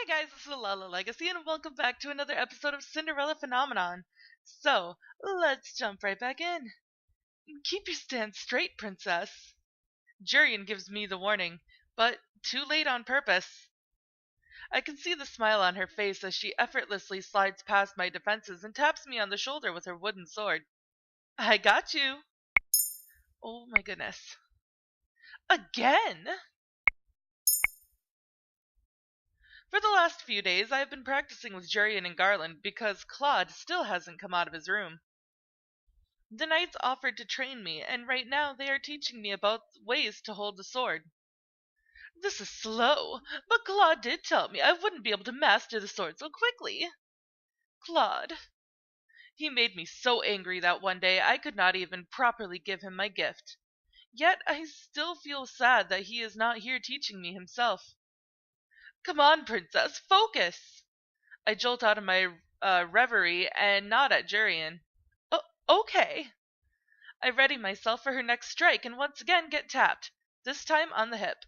Hey guys, this is Lala Legacy, and welcome back to another episode of Cinderella Phenomenon. So, let's jump right back in. Keep your stance straight, princess. Jurian gives me the warning, but too late on purpose. I can see the smile on her face as she effortlessly slides past my defenses and taps me on the shoulder with her wooden sword. I got you. Oh my goodness. Again? For the last few days, I have been practicing with Jurian and Garland because Claude still hasn't come out of his room. The knights offered to train me, and right now they are teaching me about ways to hold the sword. This is slow, but Claude did tell me I wouldn't be able to master the sword so quickly. Claude. He made me so angry that one day I could not even properly give him my gift. Yet I still feel sad that he is not here teaching me himself. Come on, princess, focus! I jolt out of my reverie and nod at Jurian. Okay. I ready myself for her next strike and once again get tapped, this time on the hip.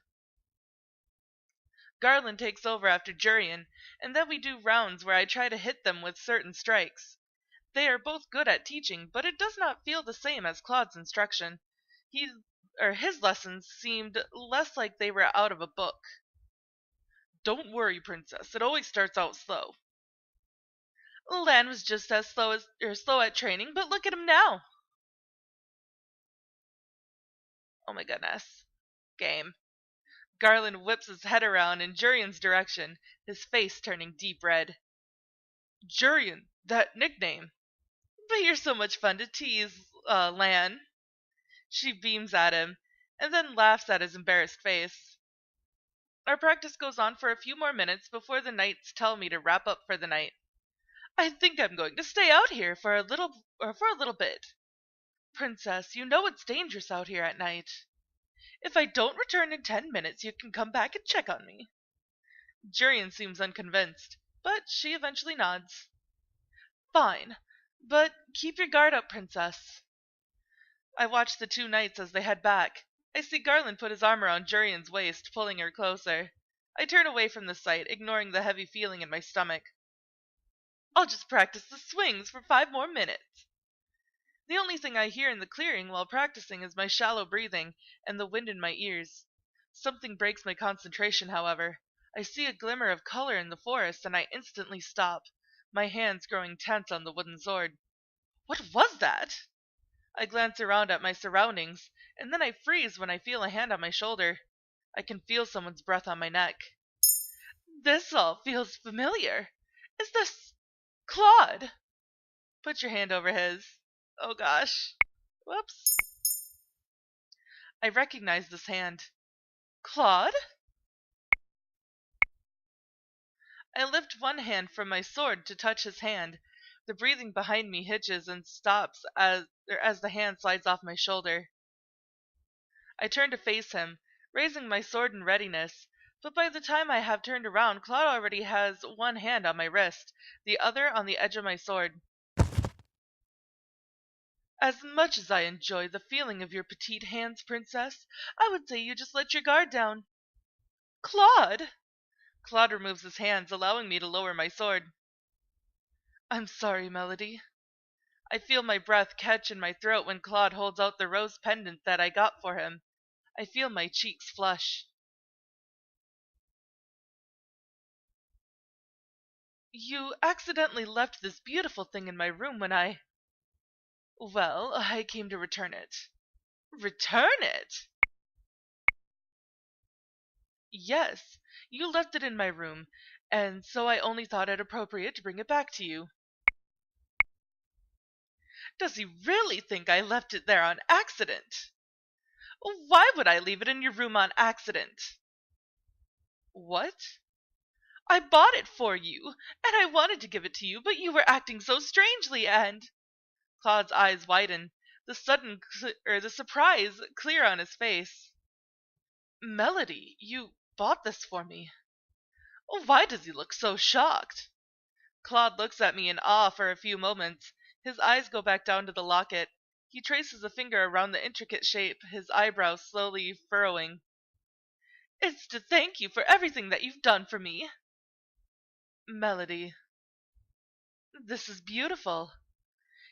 Garland takes over after Jurian, and then we do rounds where I try to hit them with certain strikes. They are both good at teaching, but it does not feel the same as Claude's instruction. His lessons seemed less like they were out of a book. Don't worry, princess, it always starts out slow. Lan was just as slow at training, but look at him now. Oh my goodness. Game. Garland whips his head around in Jurian's direction, his face turning deep red. Jurian, that nickname. But you're so much fun to tease, Lan. She beams at him, and then laughs at his embarrassed face. Our practice goes on for a few more minutes before the knights tell me to wrap up for the night. I think I'm going to stay out here for a little bit. Princess, you know it's dangerous out here at night. If I don't return in 10 minutes, you can come back and check on me. Jurian seems unconvinced, but she eventually nods. Fine, but keep your guard up, princess. I watch the two knights as they head back. I see Garland put his arm around Jurian's waist, pulling her closer. I turn away from the sight, ignoring the heavy feeling in my stomach. I'll just practice the swings for 5 more minutes. The only thing I hear in the clearing while practicing is my shallow breathing and the wind in my ears. Something breaks my concentration, however. I see a glimmer of color in the forest, and I instantly stop, my hands growing tense on the wooden sword. What was that? I glance around at my surroundings, and then I freeze when I feel a hand on my shoulder. I can feel someone's breath on my neck. This all feels familiar. Is this Claude? Put your hand over his. Oh gosh. Whoops. I recognize this hand. Claude? I lift one hand from my sword to touch his hand. The breathing behind me hitches and stops as the hand slides off my shoulder. I turn to face him, raising my sword in readiness, but by the time I have turned around, Claude already has one hand on my wrist, the other on the edge of my sword. As much as I enjoy the feeling of your petite hands, princess, I would say you just let your guard down. Claude! Claude removes his hands, allowing me to lower my sword. I'm sorry, Melody. I feel my breath catch in my throat when Claude holds out the rose pendant that I got for him. I feel my cheeks flush. You accidentally left this beautiful thing in my room when Well, I came to return it. Return it? Yes, you left it in my room, and so I only thought it appropriate to bring it back to you. Does he really think I left it there on accident? Why would I leave it in your room on accident? What? I bought it for you, and I wanted to give it to you, but you were acting so strangely, and... Claude's eyes widen, the surprise clear on his face. Melody, you bought this for me. Why does he look so shocked? Claude looks at me in awe for a few moments. His eyes go back down to the locket. He traces a finger around the intricate shape, his eyebrows slowly furrowing. It's to thank you for everything that you've done for me. Melody. This is beautiful.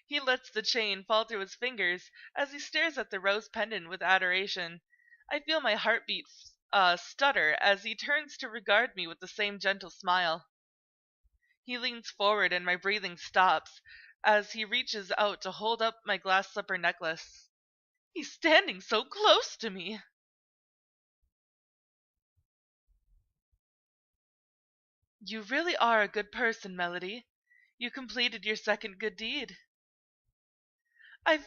He lets the chain fall through his fingers as he stares at the rose pendant with adoration. I feel my heartbeat stutter as he turns to regard me with the same gentle smile. He leans forward and my breathing stops as he reaches out to hold up my glass slipper necklace. He's standing so close to me. You really are a good person, Melody. You completed your second good deed. I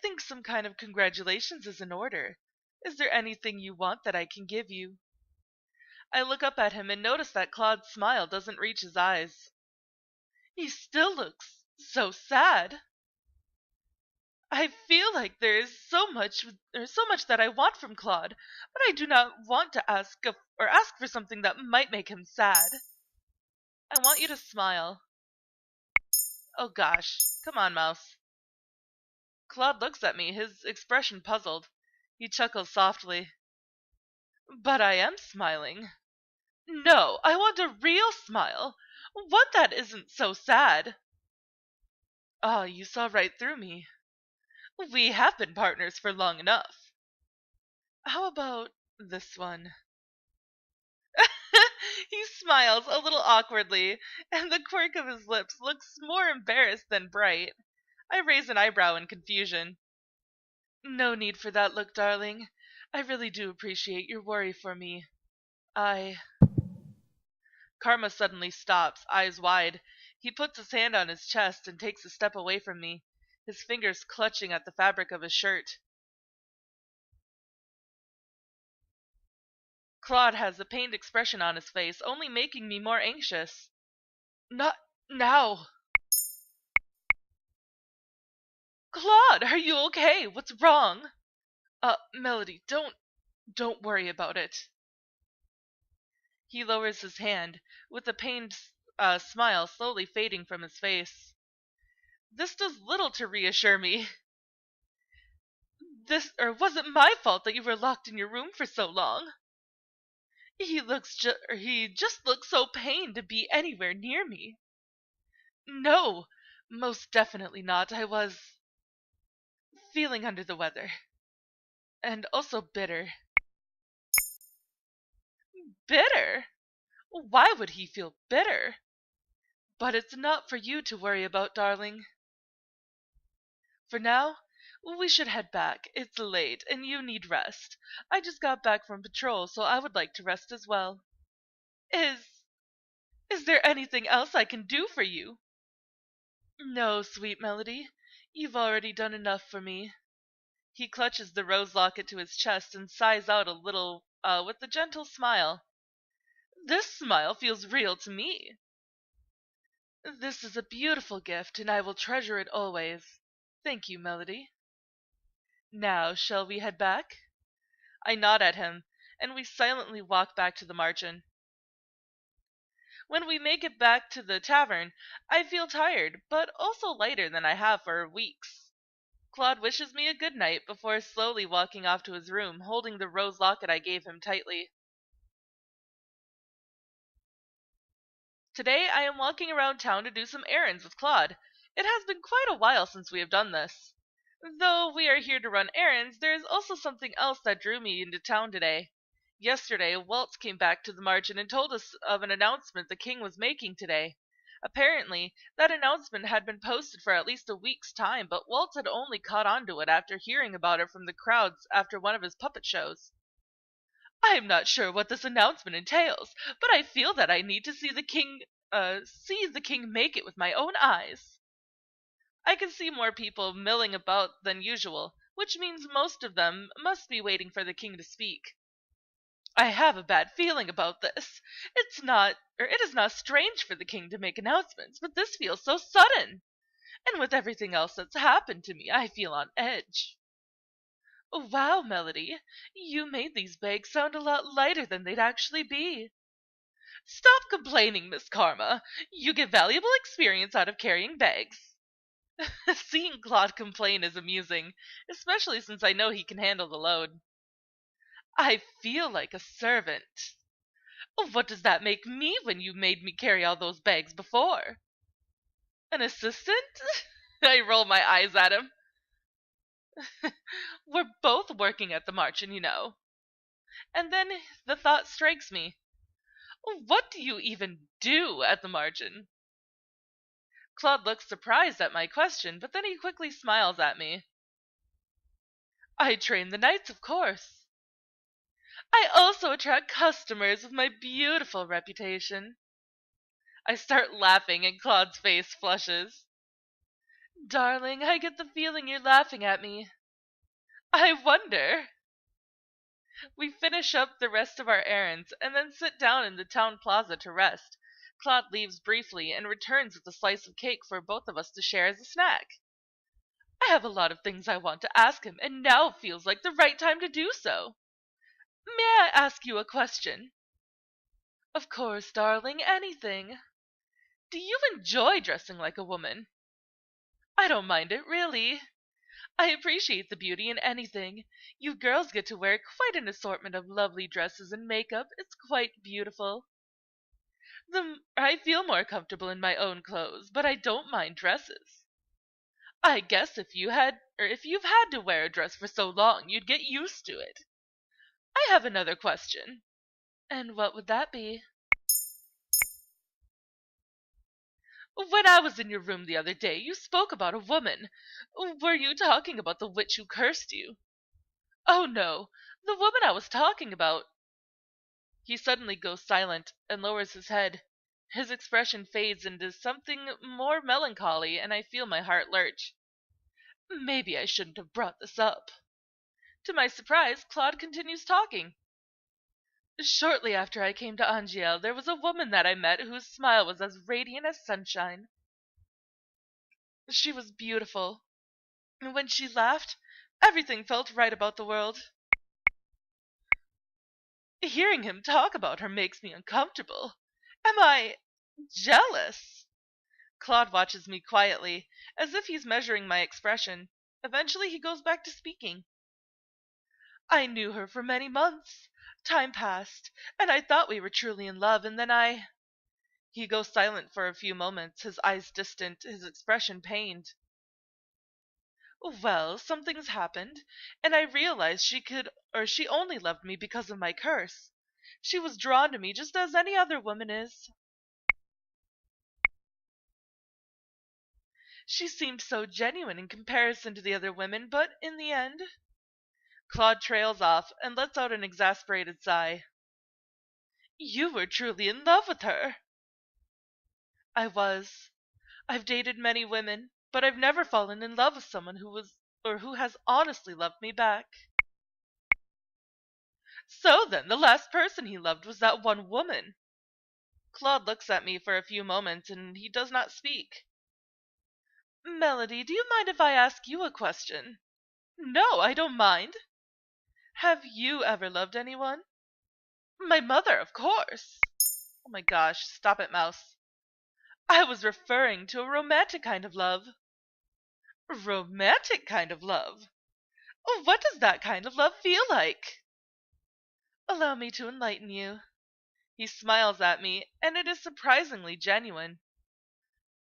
think some kind of congratulations is in order. Is there anything you want that I can give you? I look up at him and notice that Claude's smile doesn't reach his eyes. He still looks so sad. I feel like there is so much that I want from Claude, but I do not want to ask for something that might make him sad. I want you to smile. Oh gosh, come on, Mouse. Claude looks at me, his expression puzzled. He chuckles softly. But I am smiling. No, I want a real smile. One that isn't so sad. Ah, you saw right through me. We have been partners for long enough. How about this one? He smiles a little awkwardly, and the quirk of his lips looks more embarrassed than bright. I raise an eyebrow in confusion. No need for that look, darling. I really do appreciate your worry for me. I... Karma suddenly stops, eyes wide. He puts his hand on his chest and takes a step away from me, his fingers clutching at the fabric of his shirt. Claude has a pained expression on his face, only making me more anxious. Not now. Claude, are you okay? What's wrong? Melody, don't worry about it. He lowers his hand, with the pained smile slowly fading from his face. This does little to reassure me. Was it my fault that you were locked in your room for so long? He just looks so pained to be anywhere near me. No, most definitely not. I was feeling under the weather. And also bitter. Bitter? Why would he feel bitter? But it's not for you to worry about, darling. For now, we should head back. It's late, and you need rest. I just got back from patrol, so I would like to rest as well. Is there anything else I can do for you? No, sweet Melody. You've already done enough for me. He clutches the rose locket to his chest and sighs out a little, with a gentle smile. This smile feels real to me. This is a beautiful gift, and I will treasure it always. Thank you, Melody. Now, shall we head back? I nod at him, and we silently walk back to the margin. When we make it back to the tavern, I feel tired, but also lighter than I have for weeks. Claude wishes me a good night before slowly walking off to his room, holding the rose locket I gave him tightly. Today I am walking around town to do some errands with Claude. It has been quite a while since we have done this. Though we are here to run errands, there is also something else that drew me into town today. Yesterday, Waltz came back to the margin and told us of an announcement the king was making today. Apparently, that announcement had been posted for at least a week's time, but Waltz had only caught on to it after hearing about it from the crowds after one of his puppet shows. I am not sure what this announcement entails, but I feel that I need to see the king make it with my own eyes. I can see more people milling about than usual, which means most of them must be waiting for the king to speak. I have a bad feeling about this. It is not strange for the king to make announcements, but this feels so sudden. And with everything else that's happened to me, I feel on edge. Wow, Melody, you made these bags sound a lot lighter than they'd actually be. Stop complaining, Miss Karma. You get valuable experience out of carrying bags. Seeing Claude complain is amusing, especially since I know he can handle the load. I feel like a servant. Oh, what does that make me when you made me carry all those bags before? An assistant? I roll my eyes at him. We're both working at the Marchen, you know. And then the thought strikes me. What do you even do at the Marchen? Claude looks surprised at my question, but then he quickly smiles at me. I train the knights, of course. I also attract customers with my beautiful reputation. I start laughing and Claude's face flushes. Darling, I get the feeling you're laughing at me. I wonder. We finish up the rest of our errands and then sit down in the town plaza to rest. Claude leaves briefly and returns with a slice of cake for both of us to share as a snack. I have a lot of things I want to ask him, and now feels like the right time to do so. May I ask you a question? Of course, darling, anything. Do you enjoy dressing like a woman? I don't mind it, really. I appreciate the beauty in anything. You girls get to wear quite an assortment of lovely dresses and makeup. It's quite beautiful. I feel more comfortable in my own clothes, but I don't mind dresses. I guess if you've had to wear a dress for so long, you'd get used to it. I have another question. And what would that be? When I was in your room the other day, you spoke about a woman. Were you talking about the witch who cursed you? Oh no, the woman I was talking about. He suddenly goes silent and lowers his head. His expression fades into something more melancholy, and I feel my heart lurch. Maybe I shouldn't have brought this up. To my surprise, Claude continues talking. Shortly after I came to Angiel, there was a woman that I met whose smile was as radiant as sunshine. She was beautiful, and when she laughed, everything felt right about the world. Hearing him talk about her makes me uncomfortable. Am I jealous? Claude watches me quietly, as if he's measuring my expression. Eventually he goes back to speaking. I knew her for many months. Time passed, and I thought we were truly in love, and then He goes silent for a few moments, his eyes distant, his expression pained. Well, some things happened, and I realized she only loved me because of my curse. She was drawn to me just as any other woman is. She seemed so genuine in comparison to the other women, but in the end, Claude trails off and lets out an exasperated sigh. You were truly in love with her. I was. I've dated many women, but I've never fallen in love with someone who has honestly loved me back. So then, the last person he loved was that one woman. Claude looks at me for a few moments and he does not speak. Melody, do you mind if I ask you a question? No, I don't mind. Have you ever loved anyone? My mother, of course. Oh my gosh, stop it, Mouse. I was referring to a romantic kind of love. Romantic kind of love? Oh, what does that kind of love feel like? Allow me to enlighten you. He smiles at me, and it is surprisingly genuine.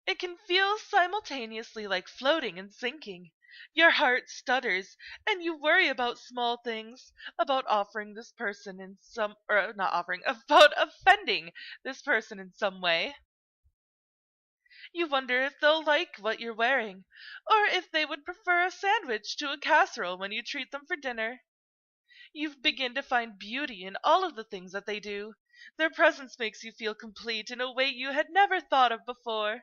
It can feel simultaneously like floating and sinking. Your heart stutters, and you worry about small things, about offering this person in some, or not offering, about offending this person in some way. You wonder if they'll like what you're wearing, or if they would prefer a sandwich to a casserole when you treat them for dinner. You begin to find beauty in all of the things that they do. Their presence makes you feel complete in a way you had never thought of before.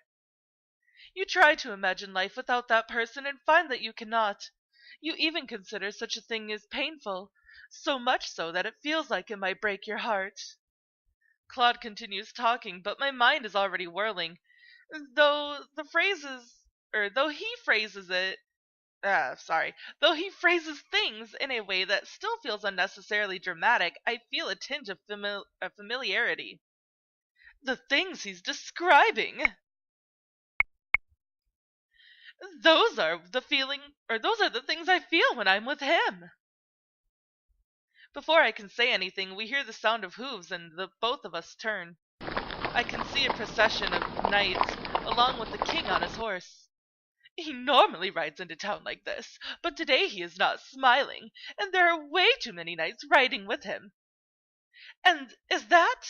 You try to imagine life without that person and find that you cannot. You even consider such a thing as painful, so much so that it feels like it might break your heart. Claude continues talking, but my mind is already whirling. Though he phrases it, though he phrases things in a way that still feels unnecessarily dramatic, I feel a tinge of familiarity. The things he's describing. Those are the things I feel when I'm with him. Before I can say anything, we hear the sound of hooves and the both of us turn. I can see a procession of knights, along with the king on his horse. He normally rides into town like this, but today he is not smiling, and there are way too many knights riding with him. And is that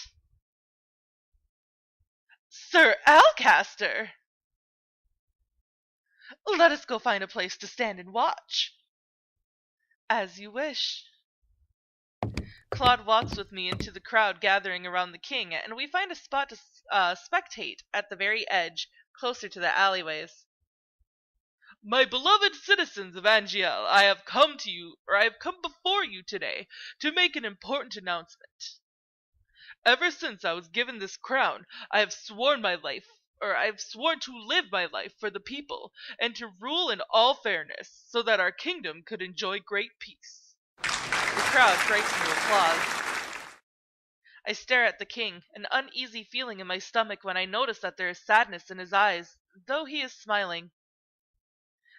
Sir Alcaster? Let us go find a place to stand and watch. As you wish. Claude walks with me into the crowd gathering around the king, and we find a spot to spectate at the very edge, closer to the alleyways. My beloved citizens of Angiel, I have come before you today to make an important announcement. Ever since I was given this crown, I have sworn to live my life for the people, and to rule in all fairness, so that our kingdom could enjoy great peace. The crowd breaks into applause. I stare at the king, an uneasy feeling in my stomach when I notice that there is sadness in his eyes, though he is smiling.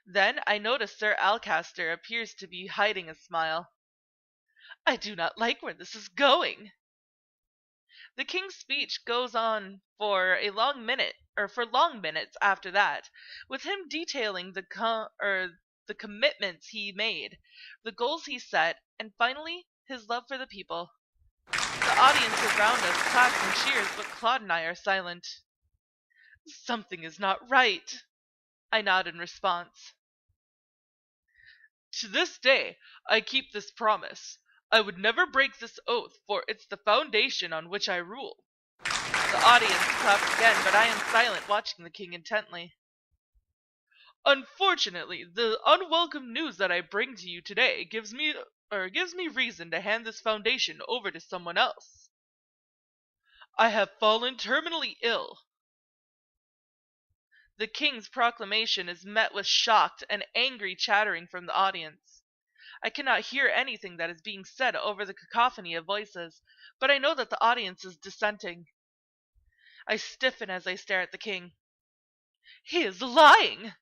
Then I notice Sir Alcaster appears to be hiding a smile. I do not like where this is going. The king's speech goes on for long minutes after that, with him detailing the commitments he made, the goals he set, and finally his love for the people. The audience around us claps and cheers, but Claude and I are silent. Something is not right, I nod in response. To this day, I keep this promise. I would never break this oath, for it's the foundation on which I rule. The audience claps again, but I am silent, watching the king intently. Unfortunately, the unwelcome news that I bring to you today gives me reason to hand this foundation over to someone else. I have fallen terminally ill. The king's proclamation is met with shocked and angry chattering from the audience. I cannot hear anything that is being said over the cacophony of voices, but I know that the audience is dissenting. I stiffen as I stare at the king. He is lying!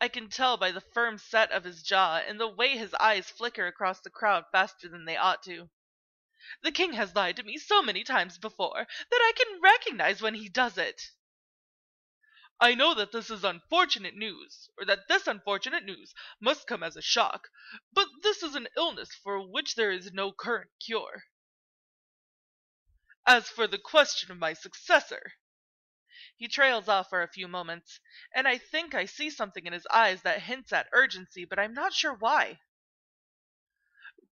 I can tell by the firm set of his jaw and the way his eyes flicker across the crowd faster than they ought to. The king has lied to me so many times before that I can recognize when he does it. I know that this unfortunate news must come as a shock, but this is an illness for which there is no current cure. As for the question of my successor, he trails off for a few moments, and I think I see something in his eyes that hints at urgency, but I'm not sure why.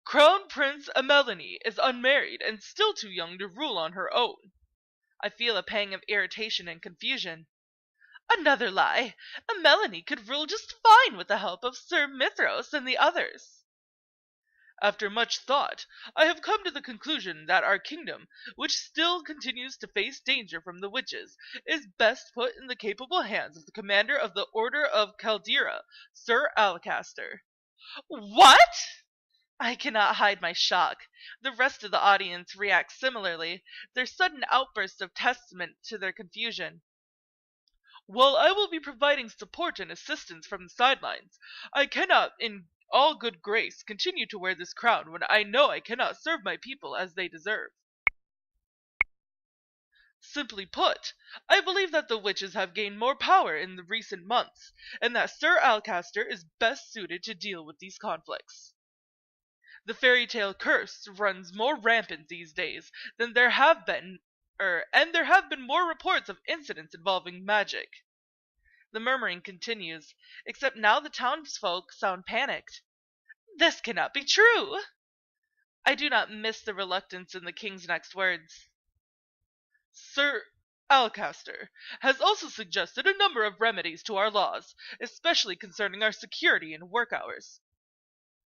Crown Prince Amelanie is unmarried and still too young to rule on her own. I feel a pang of irritation and confusion. Another lie! Amelanie could rule just fine with the help of Sir Mithros and the others. After much thought, I have come to the conclusion that our kingdom, which still continues to face danger from the witches, is best put in the capable hands of the commander of the Order of Caldera, Sir Alcaster. What? I cannot hide my shock. The rest of the audience reacts similarly, their sudden outburst of testament to their confusion. While I will be providing support and assistance from the sidelines, I cannot, in all good grace, continue to wear this crown when I know I cannot serve my people as they deserve. Simply put, I believe that the witches have gained more power in the recent months, and that Sir Alcaster is best suited to deal with these conflicts. The fairy tale curse runs more rampant these days than there have been more reports of incidents involving magic. The murmuring continues, except now the townsfolk sound panicked. This cannot be true! I do not miss the reluctance in the king's next words. Sir Alcaster has also suggested a number of remedies to our laws, especially concerning our security and work hours.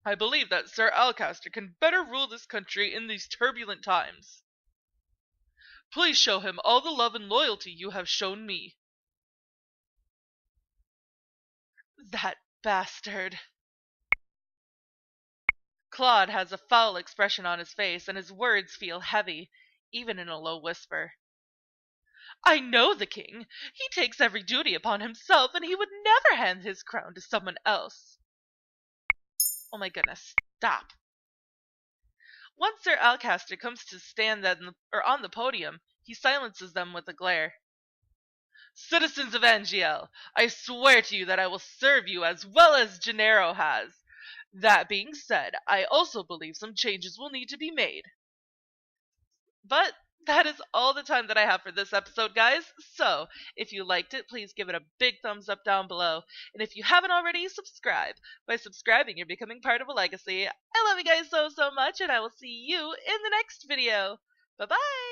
I believe that Sir Alcaster can better rule this country in these turbulent times. Please show him all the love and loyalty you have shown me. That bastard. Claude has a foul expression on his face, and his words feel heavy, even in a low whisper. I know the king. He takes every duty upon himself, and he would never hand his crown to someone else. Oh my goodness, stop. Once Sir Alcaster comes to stand on the podium, he silences them with a glare. Citizens of Angiel, I swear to you that I will serve you as well as Gennaro has. That being said, I also believe some changes will need to be made. But that is all the time that I have for this episode, guys. So, if you liked it, please give it a big thumbs up down below. And if you haven't already, subscribe. By subscribing, you're becoming part of a legacy. I love you guys so much, and I will see you in the next video. Bye-bye!